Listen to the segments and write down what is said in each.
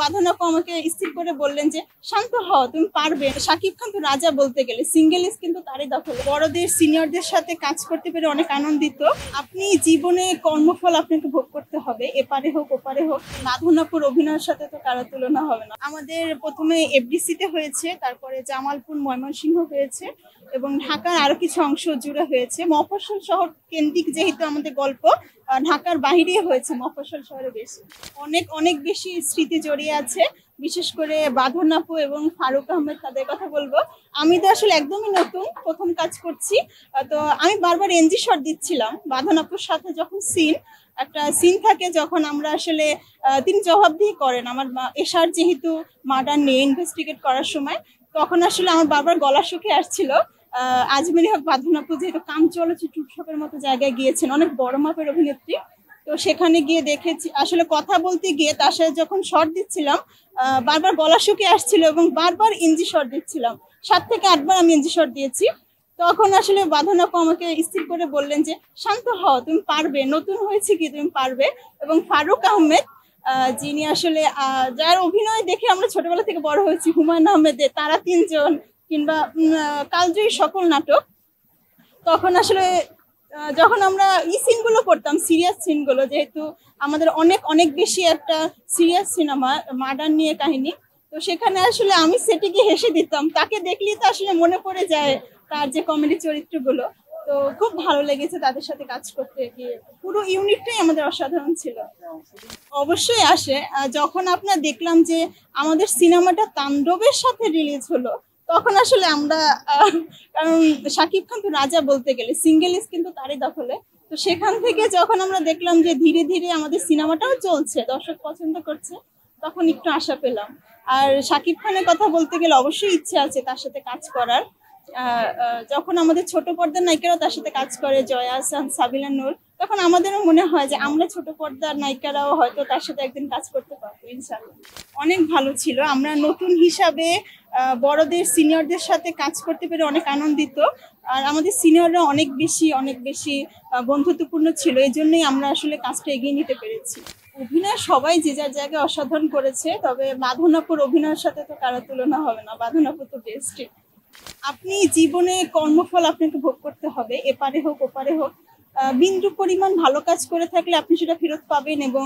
বাঁধন আপু আমাকে স্থির করে বললেন যে শান্ত হও, তুমি পারবে। শাকিব খান তো রাজা বলতে গেলে, সিঙ্গেল ইজ কিন্তু তারই দখলে। বড়দের সিনিয়রদের সাথে কাজ করতে পেরে অনেক আনন্দিত। আপনি জীবনে কর্মফল আপনাকে ভোগ করতে হবে, এপারে হোক ওপারে হোক। বাঁধন আপুর অভিনয়ের সাথে তো কারো তুলনা হবে না। আমাদের প্রথমে এফডিসিতে হয়েছে, তারপরে জামালপুর ময়মনসিংহ হয়েছে এবং ঢাকার আরো কিছু অংশ জুড়ে হয়েছে। মফস্বল শহর কেন্দ্রিক যেহেতু আমাদের গল্প, ঢাকার বাহিরে হয়েছে, মফস্বল শহরে বেশি। অনেক অনেক বেশি স্মৃতি জড়িয়ে আছে, বিশেষ করে বাঁধন আপু এবং ফারুক আহমেদ, তাদের কথা বলবো। আমি তো আসলে একদমই নতুন, প্রথম কাজ করছি। তো আমি বারবার এনজি শট দিচ্ছিলাম বাঁধন আপুর সাথে। যখন একটা সিন থাকে, যখন আমরা আসলে তিনি জবাবদিহি করেন আমার এশার যেহেতু মার্ডার নিয়ে ইনভেস্টিগেট করার সময়, তখন আসলে আমার বারবার গলা শুকিয়ে আসছিল। আজমেরি হক বাঁধন আপু যেহেতু কাম চলচ্চিত্র উৎসবের মতো জায়গায় গিয়েছেন, অনেক বড় মাপের অভিনেত্রী, তো সেখানে গিয়ে দেখেছি আসলে কথা বলতে গিয়ে তার সাথে যখন শর্ট দিচ্ছিলাম বারবার গলা শুকিয়ে আসছিল এবং বারবার এনজি শর্ট দিচ্ছিলাম। 7 থেকে 8 বার আমি এনজি শর্ট দিয়েছি। তখন আসলে বাঁধন আপু আমাকে স্থির করে বললেন যে শান্ত হও, তুমি পারবে, নতুন হয়েছে কি তুমি পারবে। এবং ফারুক আহমেদ, যিনি আসলে যার অভিনয় দেখে আমরা ছোটবেলা থেকে বড় হয়েছি, হুমায়ুন আহমেদের তারা তিনজন কিংবা কালজয়ী সকল নাটক, তখন আসলে যখন আমরা সিনগুলো করতাম, সিরিয়াস সিনগুলো, যেহেতু আমাদের অনেক অনেক বেশি একটা সিরিয়াস সিনেমা, মার্ডার নিয়ে কাহিনী, তো সেখানে আসলে আমি সেটে গিয়ে হেসে দিতাম। তাকে দেখলেই তো আসলে মনে পড়ে যায় তার যে কমেডি চরিত্রগুলো। তো খুব ভালো লেগেছে তাদের সাথে কাজ করতে গিয়ে, পুরো ইউনিটটাই আমাদের অসাধারণ ছিল। অবশ্যই আসে। যখন আপনার দেখলাম যে আমাদের সিনেমাটা তাণ্ডবের সাথে রিলিজ হলো, তখন আসলে আমরা কারণ শাকিব খান তো রাজা বলতে গেলে, সিঙ্গেল ইজ কিন্তু তারই দখলে। তো সেখান থেকে যখন আমরা দেখলাম যে ধীরে ধীরে আমাদের সিনেমাটাও চলছে, দর্শক পছন্দ করছে, তখন একটু আশা পেলাম। আর শাকিব খানের কথা বলতে গেলে অবশ্যই ইচ্ছে আছে তার সাথে কাজ করার। যখন আমাদের ছোট পর্দার নায়িকারাও তার সাথে কাজ করে, জয়া আহসান, সাবিনা নূর, তখন আমাদেরও মনে হয় যে আমরা ছোট পর্দার নায়িকারাও হয়তো তার সাথে একদিন কাজ করতে পারবো ইনশাআল্লাহ। অনেক ভালো ছিল। আমরা নতুন হিসাবে বড়দের সিনিয়রদের সাথে কাজ করতে পেরে অনেক আনন্দিত। আর আমাদের সিনিয়ররা অনেক বেশি বন্ধুত্বপূর্ণ ছিল, এই জন্যই আমরা আসলে কাজটা এগিয়ে নিতে পেরেছি। অভিনয় সবাই যে যার জায়গায় অসাধারণ করেছে, তবে বাঁধন আপুর অভিনয়ের সাথে তো কারো তুলনা হবে না। বাঁধন আপু তো বেস্ট। আপনি জীবনে কর্মফল আপনাকে ভোগ করতে হবে, এপারে হোক ওপারে হোক। বিন্দু পরিমাণ ভালো কাজ করে থাকলে আপনি সেটা ফেরত পাবেন এবং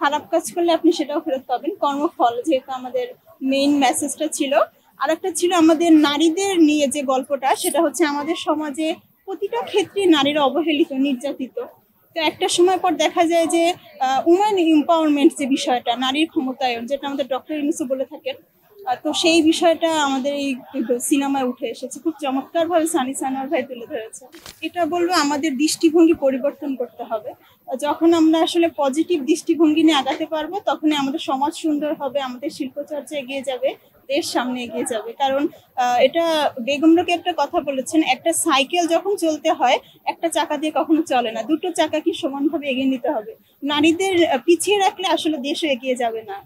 খারাপ কাজ করলে আপনি সেটাও ফেরত পাবেন। কর্মফল যেহেতু আমাদের মেইন মেসেজটা ছিল। আর একটা ছিল আমাদের নারীদের নিয়ে যে গল্পটা, সেটা হচ্ছে আমাদের সমাজে প্রতিটা ক্ষেত্রে নারীরা অবহেলিত, নির্যাতিত। তো একটা সময় পর দেখা যায় যে উমেন এম্পাওয়ারমেন্ট যে বিষয়টা, নারীর ক্ষমতায়ন, যেটা আমাদের ডক্টর ইউনূস বলে থাকেন, তো সেই বিষয়টা আমাদের এই সিনেমায় উঠে এসেছে, খুব চমৎকার ভাবে সানি সানোয়ার ভাই তুলে ধরেছে। এটা বলবো আমাদের দৃষ্টিভঙ্গি পরিবর্তন করতে হবে। যখন আমরা আসলে পজিটিভ দৃষ্টিভঙ্গি নিয়ে আগাতে পারবো, তখনই আমাদের সমাজ সুন্দর হবে, আমাদের শিল্পচর্চা এগিয়ে যাবে, দেশ সামনে এগিয়ে যাবে। কারণ এটা বেগম রোকেয়া একটা কথা বলেছেন, একটা সাইকেল যখন চলতে হয় একটা চাকা দিয়ে কখনো চলে না, দুটো চাকাকে সমানভাবে এগিয়ে নিতে হবে। নারীদের পিছিয়ে রাখলে আসলে দেশও এগিয়ে যাবে না।